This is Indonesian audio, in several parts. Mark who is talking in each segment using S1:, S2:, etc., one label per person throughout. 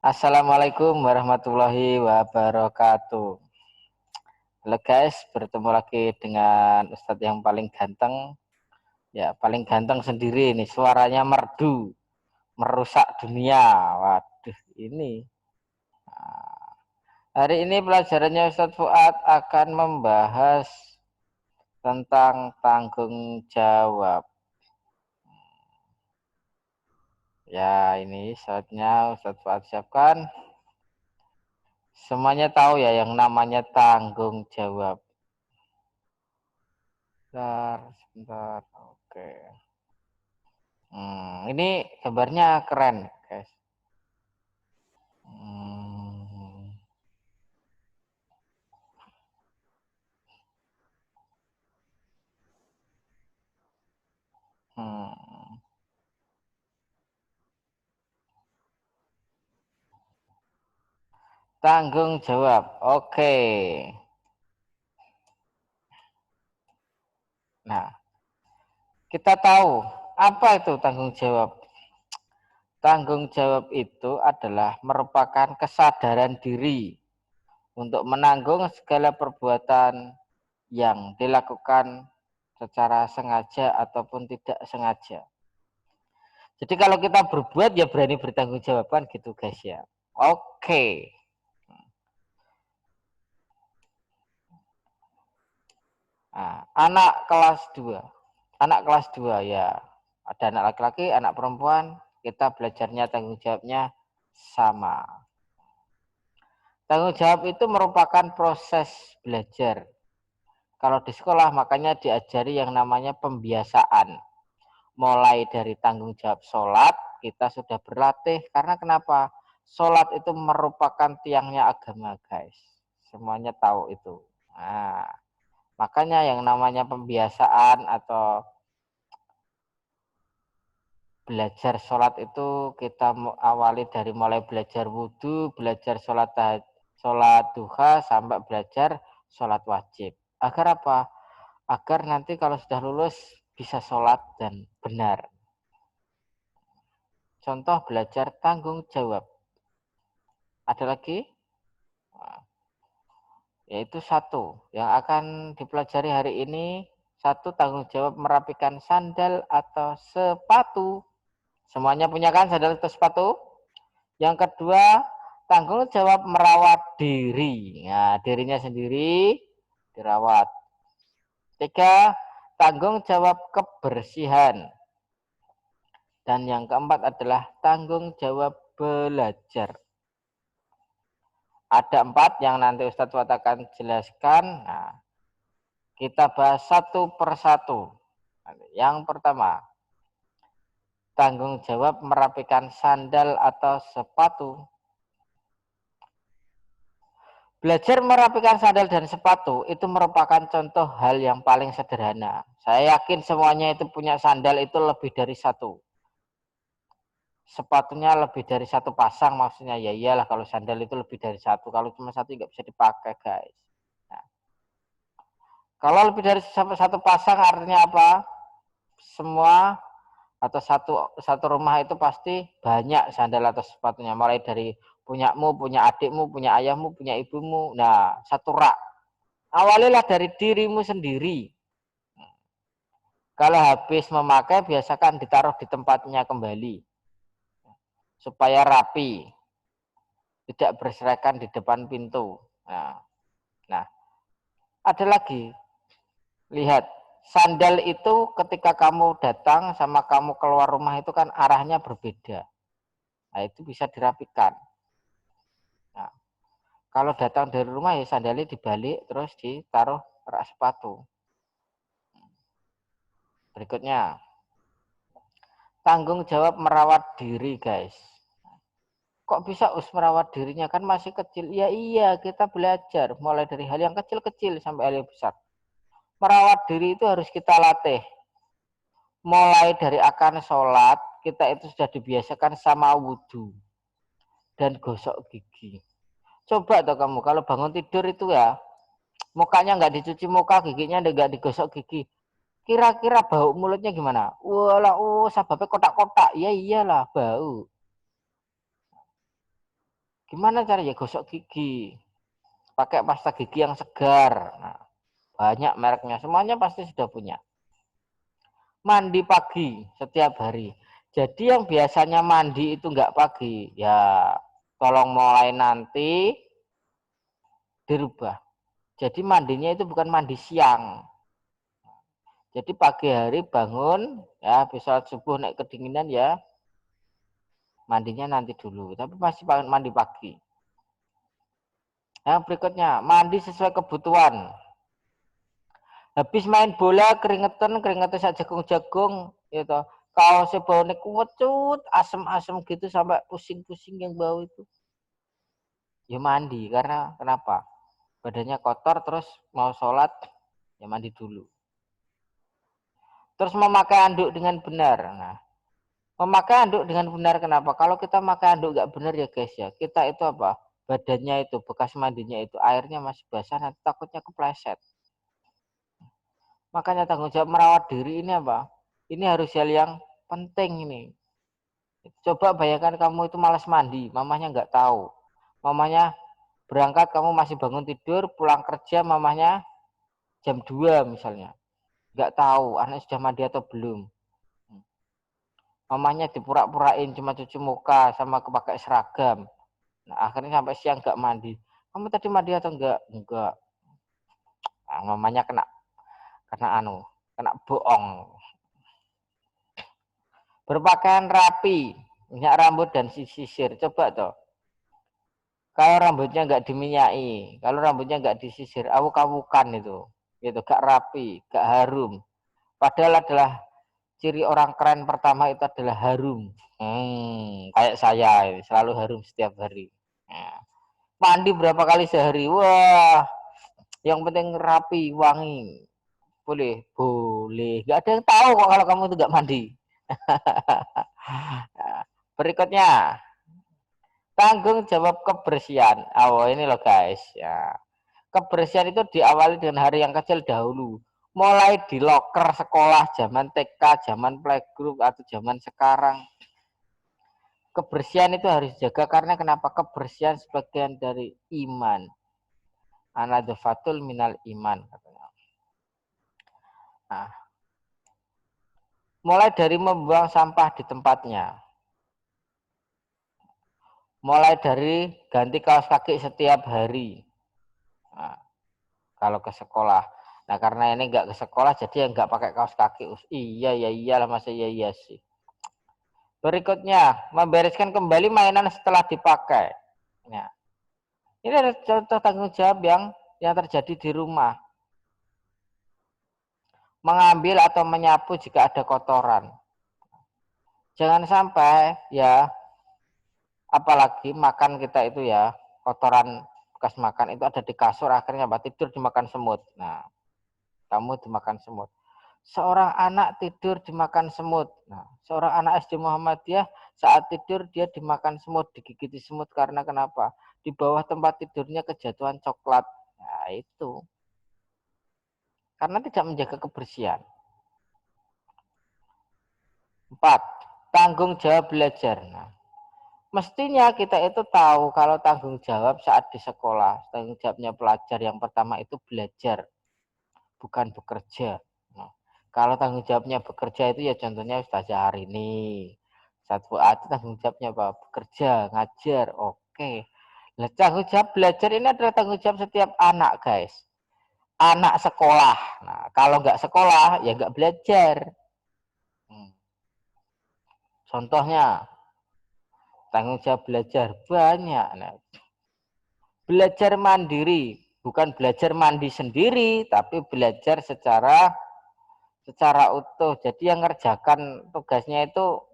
S1: Assalamualaikum warahmatullahi wabarakatuh. Halo guys, bertemu lagi dengan Ustadz yang paling ganteng. Ya, paling ganteng sendiri nih, suaranya merdu, merusak dunia. Waduh, ini. Hari ini pelajarannya Ustadz Fuad akan membahas tentang tanggung jawab. Ya, ini saatnya Ustadz Fuad siapkan. Semuanya tahu ya yang namanya tanggung jawab. Sebentar. Oke. Ini gambarnya keren, guys. Hmm, hmm. Tanggung jawab. Oke. Nah, kita tahu apa itu tanggung jawab. Tanggung jawab itu adalah merupakan kesadaran diri untuk menanggung segala perbuatan yang dilakukan secara sengaja ataupun tidak sengaja. Jadi kalau kita berbuat ya berani bertanggung jawab kan gitu guys ya. Oke. Nah, anak kelas 2. Anak kelas 2 ya. Ada anak laki-laki, anak perempuan, kita belajarnya tanggung jawabnya sama. Tanggung jawab itu merupakan proses belajar. Kalau di sekolah makanya diajari yang namanya pembiasaan. Mulai dari tanggung jawab sholat, kita sudah berlatih. Karena kenapa? Sholat itu merupakan tiangnya agama, guys. Semuanya tahu itu. Nah, makanya yang namanya pembiasaan atau belajar sholat itu kita awali dari mulai belajar wudhu, belajar sholat duha, sampai belajar sholat wajib. Agar apa? Agar nanti kalau sudah lulus bisa sholat dan benar. Contoh belajar tanggung jawab. Ada lagi? Yaitu satu yang akan dipelajari hari ini. Satu, tanggung jawab merapikan sandal atau sepatu. Semuanya punya kan sandal atau sepatu? Yang kedua, tanggung jawab merawat diri. Nah, dirinya sendiri dirawat. Tiga, tanggung jawab kebersihan. Dan yang keempat adalah tanggung jawab belajar. Ada 4 yang nanti Ustadz Wat akan jelaskan. Nah, kita bahas satu persatu. Yang pertama, tanggung jawab merapikan sandal atau sepatu. Belajar merapikan sandal dan sepatu itu merupakan contoh hal yang paling sederhana. Saya yakin semuanya itu punya sandal itu lebih dari satu. Sepatunya lebih dari satu pasang, maksudnya ya iyalah kalau sandal itu lebih dari satu. Kalau cuma satu nggak bisa dipakai, guys. Nah, kalau lebih dari satu pasang artinya apa? Semua atau satu rumah itu pasti banyak sandal atau sepatunya, mulai dari punyamu, punya adikmu, punya ayahmu, punya ibumu. Nah, satu rak. Awalilah dari dirimu sendiri. Kalau habis memakai biasakan ditaruh di tempatnya kembali supaya rapi, tidak berserakan di depan pintu. Nah, ada lagi. Lihat, sandal itu ketika kamu datang sama kamu keluar rumah itu kan arahnya berbeda. Nah, itu bisa dirapikan. Nah, kalau datang dari rumah ya sandalnya dibalik terus ditaruh rak sepatu. Berikutnya, tanggung jawab merawat diri, guys. Kok bisa merawat dirinya kan masih kecil? Ya iya, kita belajar mulai dari hal yang kecil-kecil sampai hal yang besar. Merawat diri itu harus kita latih. Mulai dari akan sholat, kita itu sudah dibiasakan sama wudhu dan gosok gigi. Coba tuh kamu kalau bangun tidur itu ya, mukanya nggak dicuci muka, giginya nggak digosok gigi. Kira-kira bau mulutnya gimana? Walah, sababnya kotak-kotak. Ya iyalah, bau. Gimana cara ya gosok gigi? Pakai pasta gigi yang segar. Nah, banyak mereknya, semuanya pasti sudah punya. Mandi pagi setiap hari. Jadi yang biasanya mandi itu nggak pagi, ya tolong mulai nanti dirubah. Jadi mandinya itu bukan mandi siang. Jadi pagi hari bangun, ya habis sholat subuh naik kedinginan ya mandinya nanti dulu. Tapi masih mandi pagi. Yang berikutnya, mandi sesuai kebutuhan. Habis main bola keringetan sak jagung-jagung gitu. Kaosnya baunya kuwecut, asem-asem gitu sampai pusing-pusing yang bau itu. Ya mandi, karena kenapa? Badannya kotor terus mau sholat, ya mandi dulu. Terus memakai anduk dengan benar. Nah, memakai anduk dengan benar kenapa? Kalau kita pakai anduk nggak benar ya guys ya, kita itu apa? Badannya itu, bekas mandinya itu, airnya masih basah, nanti takutnya kepleset. Makanya tanggung jawab merawat diri ini apa? Ini harus hal yang penting ini. Coba bayangkan kamu itu malas mandi, mamanya nggak tahu. Mamanya berangkat, kamu masih bangun tidur, pulang kerja mamanya jam 2 misalnya. Nggak tahu anak sudah mandi atau belum. Mamanya dipura-purain cuma cuci muka sama kepakai seragam. Nah, akhirnya sampai siang nggak mandi. Kamu tadi mandi atau enggak? Enggak. Nah, mamanya kena bohong. Berpakaian rapi, minyak rambut dan sisir. Coba toh. Kalau rambutnya nggak diminyai, kalau rambutnya nggak disisir, awuk-awukan itu, gitu, gak rapi, gak harum. Padahal adalah ciri orang keren pertama itu adalah harum. Kayak saya, selalu harum setiap hari. Nah, mandi berapa kali sehari? Wah, yang penting rapi, wangi. Boleh, boleh. Gak ada yang tahu kok kalau kamu itu gak mandi. Nah, berikutnya, tanggung jawab kebersihan. Oh, ini loh guys. Ya. Kebersihan itu diawali dengan hari yang kecil dahulu. Mulai di loker sekolah, zaman TK, zaman playgroup, atau zaman sekarang. Kebersihan itu harus dijaga karena kenapa? Kebersihan sebagian dari iman. Anadzafatul minal iman. Nah, mulai dari membuang sampah di tempatnya. Mulai dari ganti kaos kaki setiap hari. Nah, kalau ke sekolah. Nah, karena ini nggak ke sekolah, jadi ya nggak pakai kaos kaki. Iya, ya iyalah, masa iya sih. Berikutnya, membereskan kembali mainan setelah dipakai. Nah, ini ada contoh tanggung jawab yang terjadi di rumah. Mengambil atau menyapu jika ada kotoran. Jangan sampai ya, apalagi makan kita itu ya, kotoran bekas makan itu ada di kasur, akhirnya tidur dimakan semut. Nah, kamu dimakan semut. Seorang anak tidur dimakan semut. Nah, seorang anak SD Muhammadiyah saat tidur dia dimakan semut, digigiti semut karena kenapa? Di bawah tempat tidurnya kejatuhan coklat. Nah, itu. Karena tidak menjaga kebersihan. 4. Tanggung jawab belajar. Nah, mestinya kita itu tahu kalau tanggung jawab saat di sekolah. Tanggung jawabnya pelajar yang pertama itu belajar, bukan bekerja. Nah, kalau tanggung jawabnya bekerja itu ya contohnya Ustazah hari ini. Satu itu tanggung jawabnya apa? Bekerja, ngajar, oke. Nah, tanggung jawab belajar ini adalah tanggung jawab setiap anak, guys. Anak sekolah. Nah, kalau nggak sekolah, ya nggak belajar. Contohnya, tanggung jawab belajar banyak. Nah, belajar mandiri, bukan belajar mandi sendiri, tapi belajar secara utuh. Jadi yang ngerjakan tugasnya itu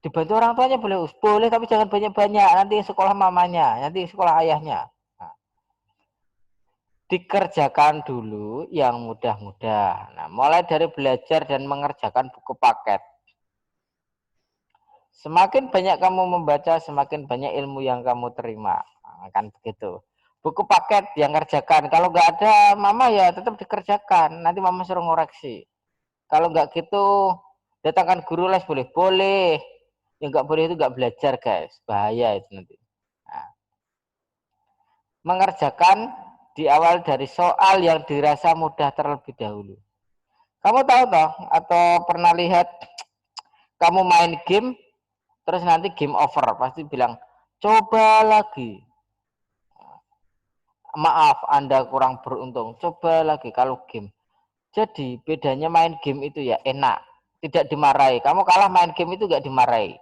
S1: dibantu orang tuanya boleh tapi jangan banyak-banyak, nanti sekolah mamanya, nanti sekolah ayahnya. Nah, dikerjakan dulu yang mudah-mudah. Nah, mulai dari belajar dan mengerjakan buku paket. Semakin banyak kamu membaca, semakin banyak ilmu yang kamu terima. Nah, kan begitu. Buku paket yang kerjakan. Kalau nggak ada mama ya tetap dikerjakan. Nanti mama suruh ngoreksi. Kalau nggak gitu, datangkan guru les boleh. Boleh. Yang nggak boleh itu nggak belajar, guys. Bahaya itu nanti. Nah, mengerjakan di awal dari soal yang dirasa mudah terlebih dahulu. Kamu tahu toh atau pernah lihat kamu main game terus nanti game over pasti bilang coba lagi. Maaf, Anda kurang beruntung. Coba lagi kalau game. Jadi bedanya main game itu ya enak, tidak dimarahi. Kamu kalah main game itu nggak dimarahi.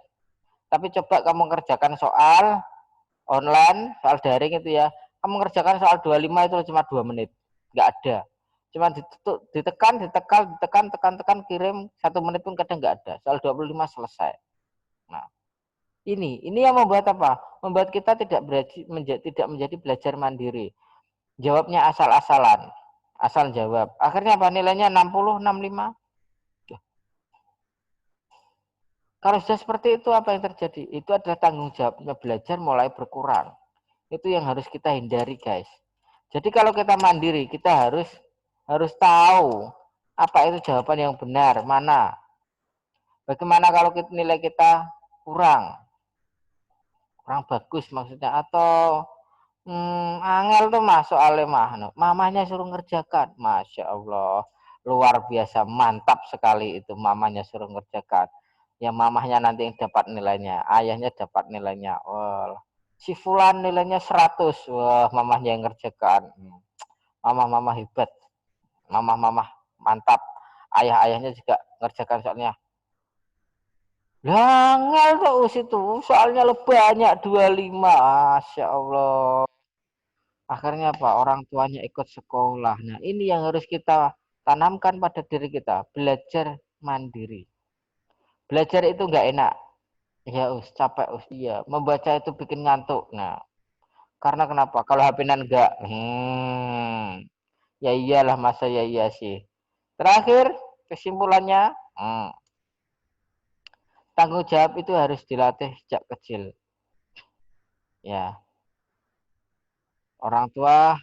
S1: Tapi coba kamu kerjakan soal online, soal daring itu ya. Kamu ngerjakan soal 25 itu cuma 2 menit. Nggak ada. Cuma ditekan, kirim 1 menit pun kadang nggak ada. Soal 25 selesai. Nah, ini yang membuat apa? Membuat kita tidak menjadi belajar mandiri. Jawabnya asal-asalan. Asal jawab. Akhirnya apa? Nilainya 60, 65. Kalau sudah seperti itu apa yang terjadi? Itu adalah tanggung jawabnya belajar mulai berkurang. Itu yang harus kita hindari, guys. Jadi kalau kita mandiri, kita harus tahu apa itu jawaban yang benar, mana. Bagaimana kalau nilai kita kurang bagus maksudnya, atau angel tuh masuk alemah. Mamanya suruh ngerjakan, masya Allah, luar biasa, mantap sekali itu mamanya suruh ngerjakan. Ya mamahnya nanti yang dapat nilainya, ayahnya dapat nilainya. Wah, si fulan nilainya 100, wah mamahnya yang ngerjakan. Mamah hebat, mamah mantap. Ayahnya juga ngerjakan soalnya. Langgal tuh situ, soalnya lebih banyak 25, masya Allah. Akhirnya apa? Orang tuanya ikut sekolah. Nah, ini yang harus kita tanamkan pada diri kita. Belajar mandiri. Belajar itu nggak enak. Ya, capek, iya. Membaca itu bikin ngantuk. Nah, karena kenapa? Kalau HP-nan enggak. Ya iyalah, masa ya iya sih. Terakhir, kesimpulannya, tanggung jawab itu harus dilatih sejak kecil. Ya, orang tua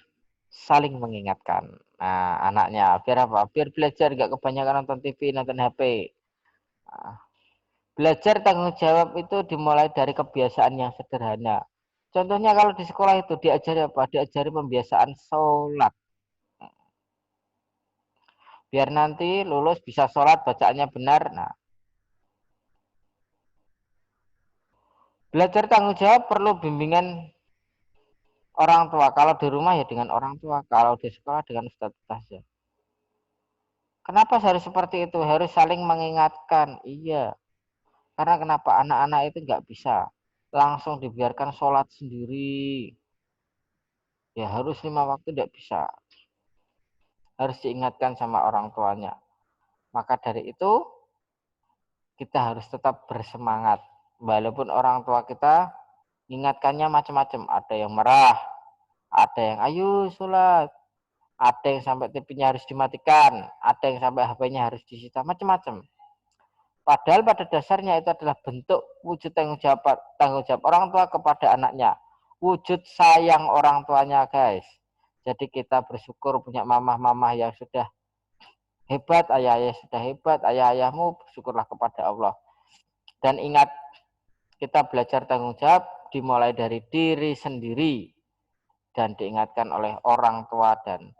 S1: saling mengingatkan. Nah, anaknya biar apa? Biar belajar, nggak kebanyakan nonton TV, nonton HP. Nah, belajar tanggung jawab itu dimulai dari kebiasaan yang sederhana. Contohnya kalau di sekolah itu diajari apa? Diajari pembiasaan sholat. Biar nanti lulus bisa sholat, bacaannya benar. Nah, belajar tanggung jawab perlu bimbingan orang tua. Kalau di rumah ya dengan orang tua. Kalau di sekolah dengan ustadz ya. Kenapa harus seperti itu? Harus saling mengingatkan. Iya. Karena kenapa? Anak-anak itu nggak bisa langsung dibiarkan sholat sendiri. Ya harus 5 waktu tidak bisa. Harus diingatkan sama orang tuanya. Maka dari itu kita harus tetap bersemangat. Walaupun orang tua kita ingatkannya macam-macam. Ada yang marah, ada yang ayo sholat, ada yang sampai TV-nya harus dimatikan, ada yang sampai HP-nya harus disita, macam-macam. Padahal pada dasarnya itu adalah bentuk wujud tanggung jawab orang tua kepada anaknya. Wujud sayang orang tuanya, guys. Jadi kita bersyukur punya mamah-mamah yang sudah hebat, ayah-ayah sudah hebat, ayah-ayahmu bersyukurlah kepada Allah. Dan ingat, kita belajar tanggung jawab dimulai dari diri sendiri dan diingatkan oleh orang tua dan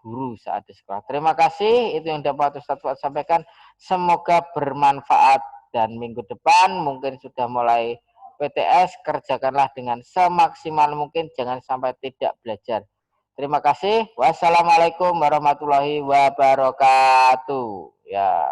S1: guru saat di sekolah. Terima kasih, itu yang dapat Ustaz Fuad sampaikan. Semoga bermanfaat dan minggu depan mungkin sudah mulai PTS, kerjakanlah dengan semaksimal mungkin, jangan sampai tidak belajar. Terima kasih. Wassalamualaikum warahmatullahi wabarakatuh. Ya.